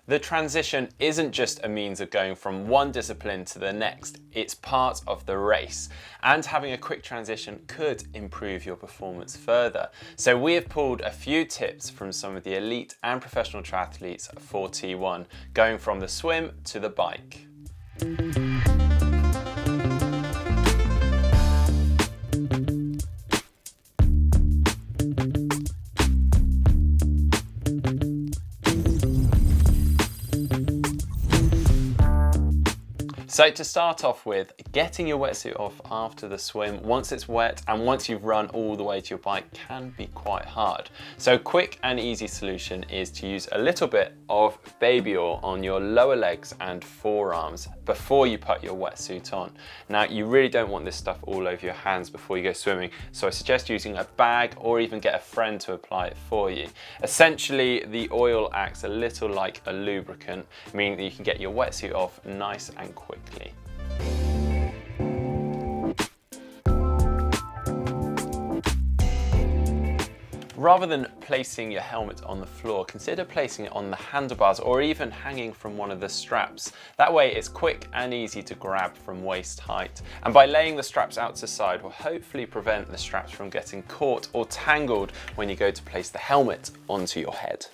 The transition isn't just a means of going from one discipline to the next, it's part of the race. And having a quick transition could improve your performance further. So we have pulled a few tips from some of the elite and professional triathletes for T1, going from the swim to the bike. So to start off with, getting your wetsuit off after the swim, once it's wet and once you've run all the way to your bike, can be quite hard. So a quick and easy solution is to use a little bit of baby oil on your lower legs and forearms before you put your wetsuit on. Now, you really don't want this stuff all over your hands before you go swimming, so I suggest using a bag or even get a friend to apply it for you. Essentially, the oil acts a little like a lubricant, meaning that you can get your wetsuit off nice and quickly. Rather than placing your helmet on the floor, consider placing it on the handlebars or even hanging from one of the straps. That way it's quick and easy to grab from waist height. And by laying the straps out to the side will hopefully prevent the straps from getting caught or tangled when you go to place the helmet onto your head.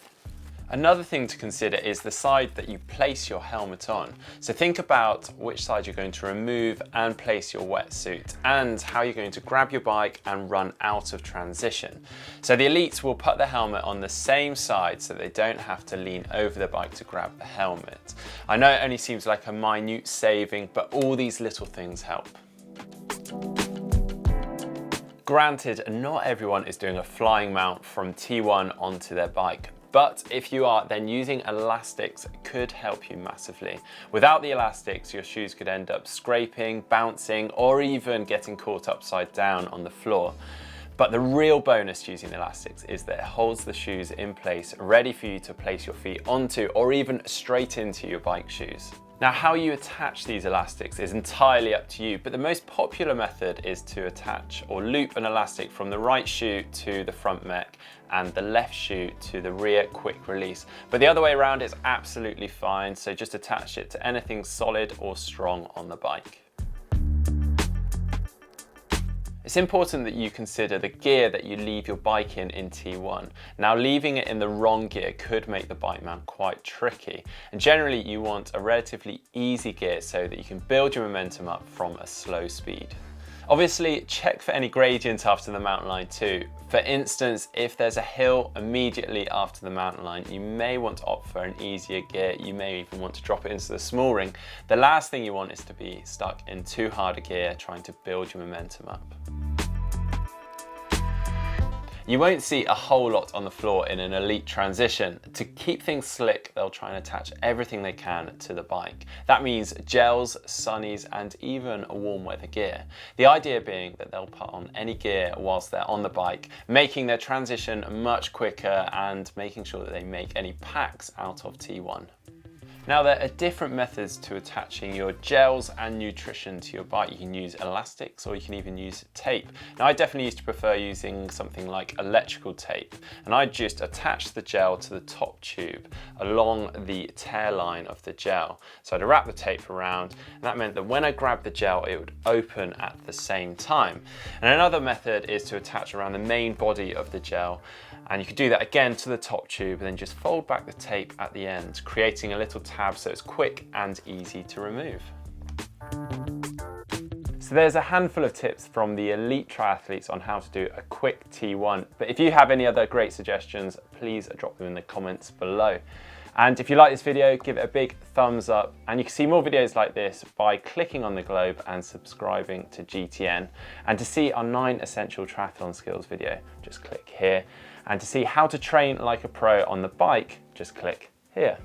Another thing to consider is the side that you place your helmet on. So think about which side you're going to remove and place your wetsuit, and how you're going to grab your bike and run out of transition. So the elites will put the helmet on the same side so they don't have to lean over the bike to grab the helmet. I know it only seems like a minute saving, but all these little things help. Granted, not everyone is doing a flying mount from T1 onto their bike. But if you are, then using elastics could help you massively. Without the elastics, your shoes could end up scraping, bouncing, or even getting caught upside down on the floor. But the real bonus to using the elastics is that it holds the shoes in place, ready for you to place your feet onto or even straight into your bike shoes. Now, how you attach these elastics is entirely up to you, but the most popular method is to attach or loop an elastic from the right shoe to the front mech and the left shoe to the rear quick release. But the other way around is absolutely fine, so just attach it to anything solid or strong on the bike. It's important that you consider the gear that you leave your bike in T1. Now, leaving it in the wrong gear could make the bike mount quite tricky. And generally you want a relatively easy gear so that you can build your momentum up from a slow speed. Obviously, check for any gradient after the mountain line too. For instance, if there's a hill immediately after the mountain line, you may want to opt for an easier gear. You may even want to drop it into the small ring. The last thing you want is to be stuck in too hard a gear trying to build your momentum up. You won't see a whole lot on the floor in an elite transition. To keep things slick, they'll try and attach everything they can to the bike. That means gels, sunnies, and even warm weather gear. The idea being that they'll put on any gear whilst they're on the bike, making their transition much quicker and making sure that they make any packs out of T1. Now, there are different methods to attaching your gels and nutrition to your bike. You can use elastics or you can even use tape. Now, I definitely used to prefer using something like electrical tape, and I just attached the gel to the top tube along the tear line of the gel. So I'd wrap the tape around, and that meant that when I grabbed the gel, it would open at the same time. And another method is to attach around the main body of the gel, and you could do that again to the top tube and then just fold back the tape at the end, creating a little tab so it's quick and easy to remove. So there's a handful of tips from the elite triathletes on how to do a quick T1, but if you have any other great suggestions, please drop them in the comments below. And if you like this video, give it a big thumbs up, and you can see more videos like this by clicking on the globe and subscribing to GTN. And to see our 9 essential triathlon skills video, just click here. And to see how to train like a pro on the bike, just click here.